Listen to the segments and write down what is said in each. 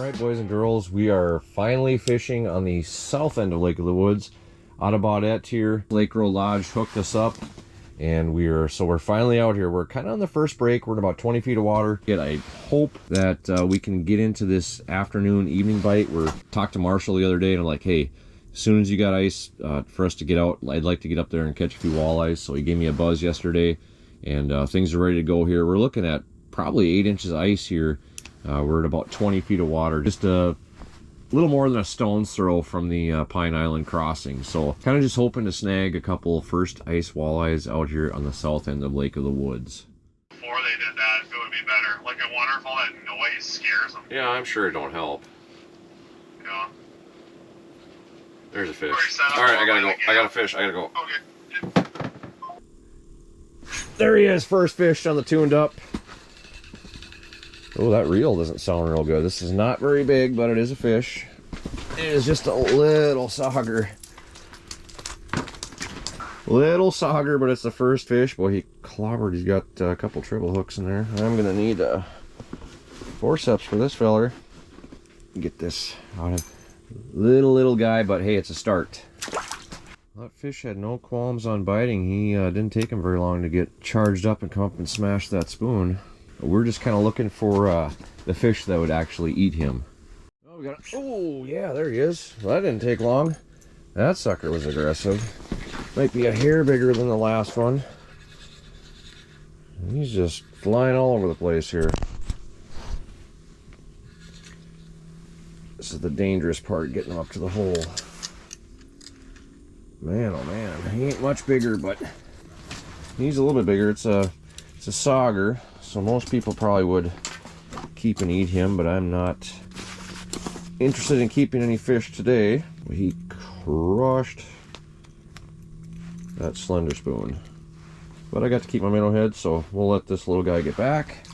Alright, boys and girls, we are finally fishing on the south end of Lake of the Woods. Out of Baudette here. Lake Row Lodge hooked us up, and we're finally out here. We're kind of on the first break. We're in about 20 feet of water. Yet I hope that we can get into this afternoon, evening bite. We talked to Marshall the other day, and I'm like, hey, as soon as you got ice for us to get out, I'd like to get up there and catch a few walleyes. So he gave me a buzz yesterday, and things are ready to go here. We're looking at probably 8 inches of ice here. We're at about 20 feet of water, just a little more than a stone's throw from the Pine Island crossing. So kind of just hoping to snag a couple first ice walleyes out here on the south end of Lake of the Woods. Before they did that, it would be better. Like, I wonder if all that noise scares them. Yeah, I'm sure it don't help. Yeah. There's a fish. All right, I gotta go. I got a fish. I gotta go. Okay. There he is, first fish on the tuned up. Oh, that reel doesn't sound real good. This is not very big, but it is a fish. It is just a little sauger. Little sauger, but it's the first fish. Boy, he clobbered. He's got a couple treble hooks in there. I'm gonna need a forceps for this feller. Get this out of little guy, but hey, it's a start. That fish had no qualms on biting. He didn't take him very long to get charged up and come up and smash that spoon. We're just kind of looking for the fish that would actually eat him. Oh, we got. Oh, yeah, there he is. Well, that didn't take long. That sucker was aggressive. Might be a hair bigger than the last one. He's just flying all over the place here. This is the dangerous part, getting him up to the hole. Man, oh man, he ain't much bigger, but he's a little bit bigger. It's a sauger. So most people probably would keep and eat him, but I'm not interested in keeping any fish today. He crushed that slender spoon. But I got to keep my minnow head, so we'll let this little guy get back.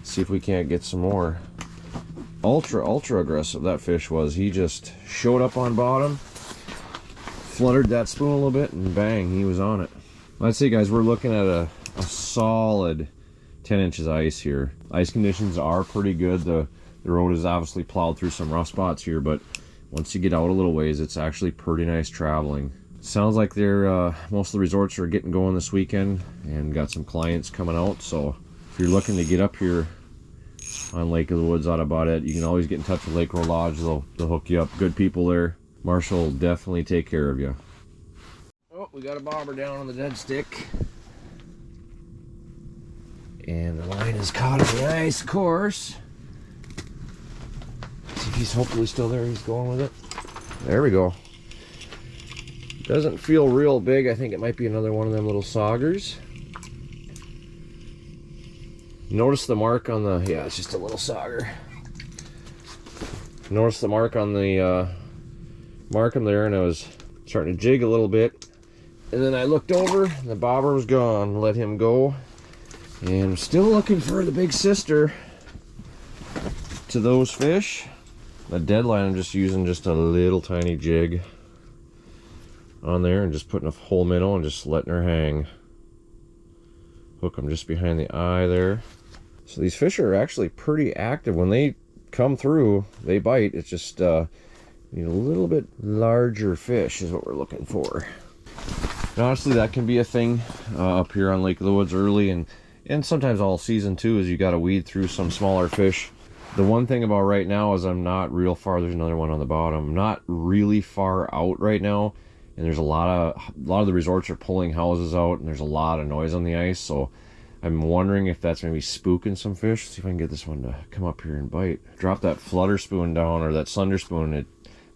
See if we can't get some more. Ultra aggressive that fish was. He just showed up on bottom, fluttered that spoon a little bit, and bang, he was on it. Let's see, guys, we're looking at a solid 10 inches of ice here. Ice conditions are pretty good. The road is obviously plowed through some rough spots here, but once you get out a little ways, it's actually pretty nice traveling. Sounds like they're most of the resorts are getting going this weekend and got some clients coming out. So if you're looking to get up here on Lake of the Woods out of Baudette, you can always get in touch with Lake Row Lodge. They'll hook you up. Good people there. Marshall will definitely take care of you. Oh, we got a bobber down on the dead stick. And the line is caught in the ice, of course. See if he's hopefully still there. He's going with it. There we go. Doesn't feel real big. I think it might be another one of them little saugers. Notice the mark on the... Yeah, it's just a little sauger. Notice the mark on the... mark there, and I was starting to jig a little bit. And then I looked over, and the bobber was gone. Let him go. And I'm still looking for the big sister to those fish. The deadline, I'm just using just a little tiny jig on there and just putting a whole minnow and just letting her hang. Hook them just behind the eye there. So these fish are actually pretty active. When they come through, they bite. It's just need a little bit larger fish is what we're looking for. And honestly, that can be a thing up here on Lake of the Woods early and sometimes all season too, is you got to weed through some smaller fish. The one thing about right now is I'm not real far. There's another one on the bottom. I'm not really far out right now, and there's a lot of the resorts are pulling houses out, and there's a lot of noise on the ice. So I'm wondering if that's maybe spooking some fish. See if I can get this one to come up here and bite. Drop that flutter spoon down, or that slender spoon.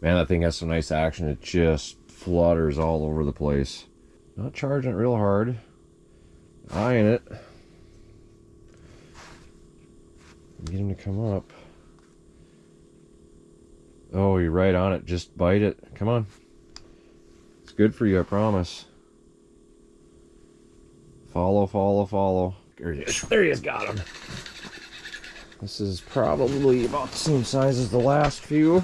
Man, that thing has some nice action. It just flutters all over the place. Not charging it real hard. Eyeing it. Get him to come up. Oh, you're right on it. Just bite it. Come on. It's good for you, I promise. Follow, follow, follow. There he is. There he is. Got him. This is probably about the same size as the last few,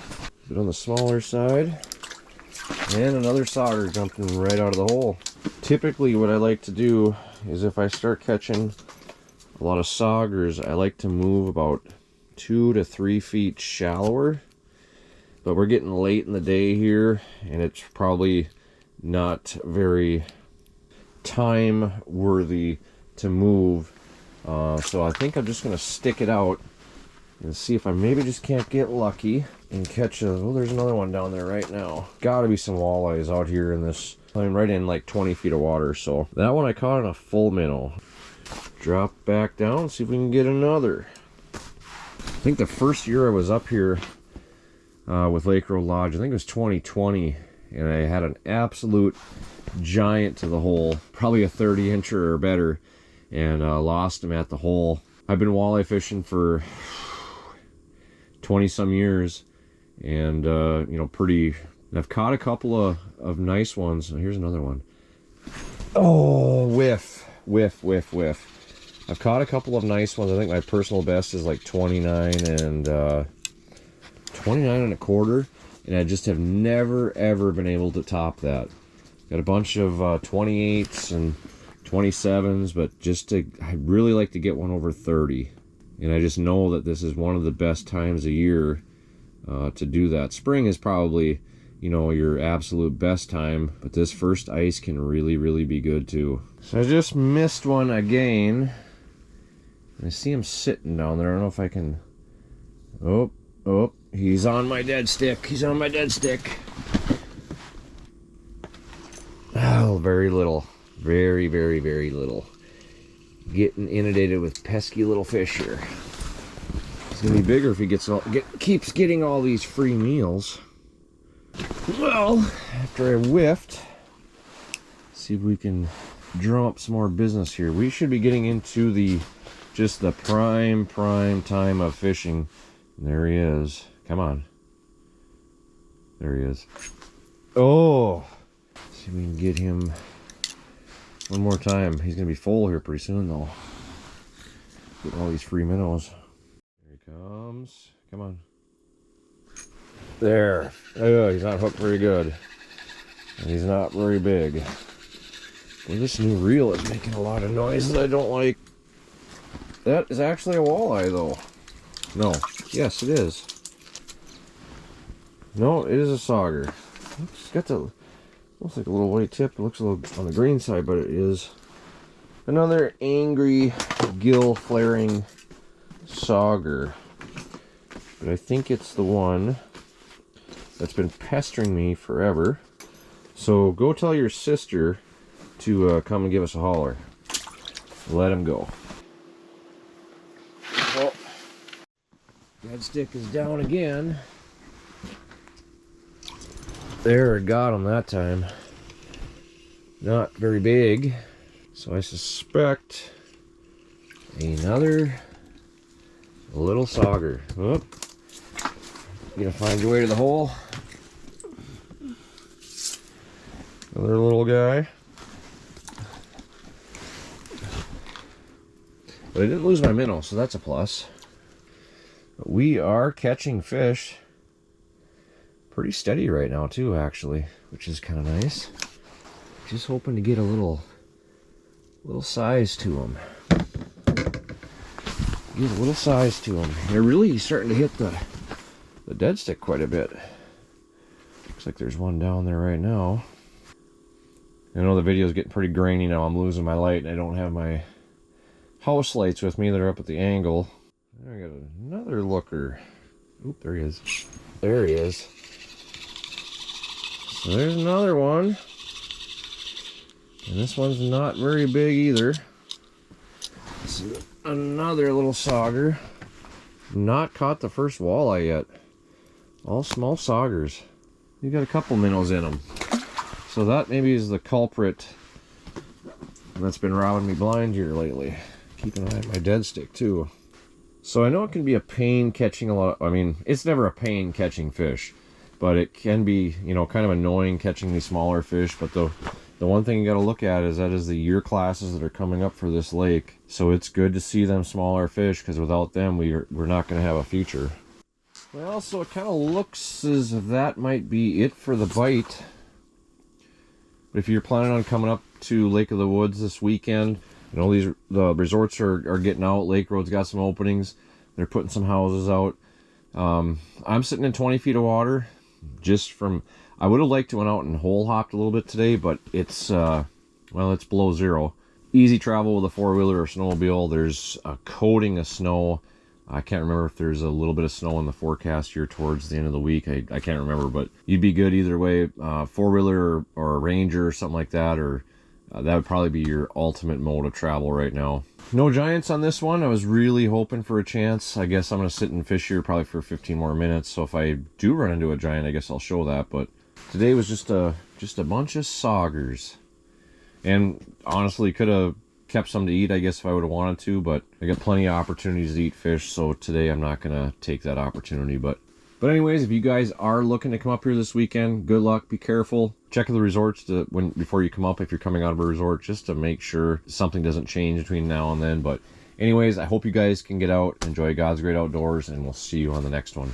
but on the smaller side. And another sauger jumping right out of the hole. Typically what I like to do is if I start catching a lot of saugers, I like to move about 2 to 3 feet shallower. But we're getting late in the day here, and it's probably not very time worthy to move. So I think I'm just going to stick it out and see if I maybe just can't get lucky and catch a... Oh, there's another one down there right now. Gotta be some walleyes out here in this... I mean, right in like 20 feet of water. So that one I caught on a full minnow. Drop back down, see if we can get another. I think the first year I was up here with Lake Road Lodge, I think it was 2020, and I had an absolute giant to the hole, probably a 30-incher or better, and lost him at the hole. I've been walleye fishing for 20 some years, and you know, I've caught a couple of nice ones. Here's another one. Oh, whiff. I've caught a couple of nice ones. I think my personal best is like 29 and 29 and a quarter, and I just have never ever been able to top that. Got a bunch of 28s and 27s, but I really like to get one over 30, and I just know that this is one of the best times of year to do that. Spring is probably, you know, your absolute best time, but this first ice can really be good too. So I just missed one again. I see him sitting down there. I don't know if I can... Oh, he's on my dead stick. He's on my dead stick. Oh, very little. Very little. Getting inundated with pesky little fish here. It's gonna be bigger if he keeps getting all these free meals. Well, after I whiffed, see if we can drum up some more business here. We should be getting into the prime time of fishing. And there he is. Come on. There he is. Oh! Let's see if we can get him one more time. He's gonna be full here pretty soon though. Getting all these free minnows. Here he comes. Come on. There. Oh, he's not hooked very good. And he's not very big. Well, this new reel is making a lot of noises I don't like. That is actually a walleye, though. No. Yes, it is. No, it is a sauger. It's got the... looks like a little white tip. It looks a little on the green side, but it is another angry, gill-flaring sauger. But I think it's the one that's been pestering me forever. So go tell your sister to come and give us a holler. Let him go. Well, dead stick is down again. There, got him that time. Not very big. So I suspect another little sauger. Whoop. You gonna find your way to the hole? Another little guy. But I didn't lose my minnow, so that's a plus. But we are catching fish pretty steady right now too, actually, which is kind of nice. Just hoping to get a little size to them. Get a little size to them. They're really starting to hit the dead stick quite a bit. Looks like there's one down there right now. I know the video's getting pretty grainy now. I'm losing my light and I don't have my house lights with me that are up at the angle. There, I got another looker. Oop, there he is. There he is. So there's another one. And this one's not very big either. This is another little sauger. Not caught the first walleye yet. All small saugers. You got a couple minnows in them. So that maybe is the culprit that's been robbing me blind here lately. Keep an eye on my dead stick too. So I know it can be a pain catching a lot. I mean, it's never a pain catching fish, but it can be, you know, kind of annoying catching these smaller fish. But the one thing you got to look at is the year classes that are coming up for this lake. So it's good to see them smaller fish, because without them we're not going to have a future. Well, so it kind of looks as if that might be it for the bite. But if you're planning on coming up to Lake of the Woods this weekend, you know, the resorts are getting out. Lake Road's got some openings. They're putting some houses out. I'm sitting in 20 feet of water just from, I would have liked to went out and hole hopped a little bit today, but it's, well, it's below zero. Easy travel with a four-wheeler or snowmobile. There's a coating of snow. I can't remember if there's a little bit of snow in the forecast here towards the end of the week. I can't remember, but you'd be good either way. Four-wheeler or a Ranger or something like that, or that would probably be your ultimate mode of travel right now. No giants on this one. I was really hoping for a chance. I guess I'm going to sit and fish here probably for 15 more minutes. So if I do run into a giant, I guess I'll show that. But today was just a bunch of saugers. And honestly, could have kept some to eat, I guess, if I would have wanted to. But I got plenty of opportunities to eat fish. So today I'm not going to take that opportunity. But anyways, if you guys are looking to come up here this weekend, good luck, be careful. Check the resorts before you come up if you're coming out of a resort, just to make sure something doesn't change between now and then. But anyways, I hope you guys can get out, enjoy God's great outdoors, and we'll see you on the next one.